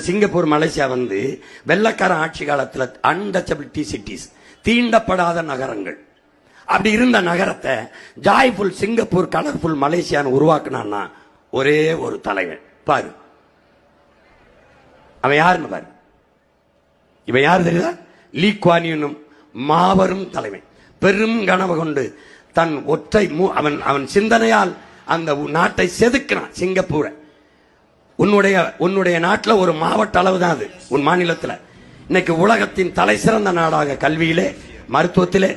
Singapore Malaysia வந்து வெள்ளக்கார ஆட்சி காலத்தில் அன்டச்சபிலிட்டி சிட்டிஸ், தீண்டப்படாத நகரங்கள். அப்படி இருந்த நகரத்தை ஜாய்ஃபுல் சிங்கப்பூர், கலர்ஃபுல் மலேசியான்னு உருவாக்குனான்னா ஒரே ஒரு தலைவன். பாரு அவன் யாருன்னு பாரு. இவன் யாரு தெரியுதா? லீ குவான் யூனும் மாபெரும் தலைவன். பெரும் கனவு கொண்டு தன் ஒற்றை அவன் சிந்தனையால் அந்த நாட்டை செதுக்கினான். சிங்கப்பூரை உன்னுடைய நாட்டில் ஒரு மாவட்ட அளவு தான் அது, உன் மாநிலத்தில். இன்னைக்கு உலகத்தின் தலை சிறந்த நாடாக கல்வியிலே, மருத்துவத்திலே,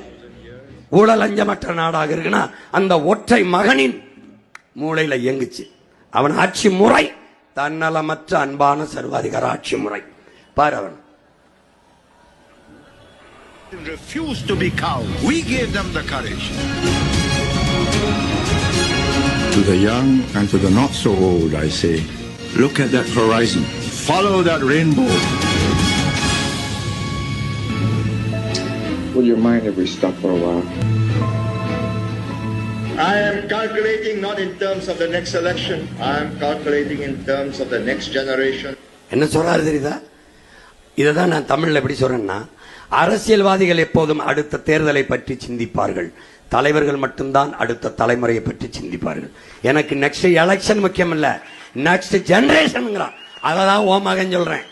ஊழல் அஞ்சமற்ற நாடாக இருக்குன்னா அந்த ஒற்றை மகனின் மூளையில இயங்குச்சு. அவன் ஆட்சி முறை தன்னலமற்ற அன்பான சர்வாதிகார ஆட்சி முறை. பாரு அவன் refused to be cowed. We gave them the courage. To the young and to the not so old, I say, look at that horizon. Follow that rainbow. Would you mind if we stop for a while? I am calculating not in terms of the next election. I am calculating in terms of the next generation. என்ன சொல்றாரு தெரியுதா? இதைதான் நான் தமிழ்ல எப்படி சொல்றேன்னா, அரசியல்வாதிகள் எப்போதும் அடுத்த தேர்தலை பற்றி சிந்திப்பார்கள், தலைவர்கள் மட்டும்தான் அடுத்த தலைமுறையை பற்றி சிந்திப்பார்கள். எனக்கு நெக்ஸ்ட் எலெக்ஷன் முக்கியம் இல்ல, நெக்ஸ்ட் ஜெனரேஷன். அதை தான் ஓ மகன் சொல்றேன்.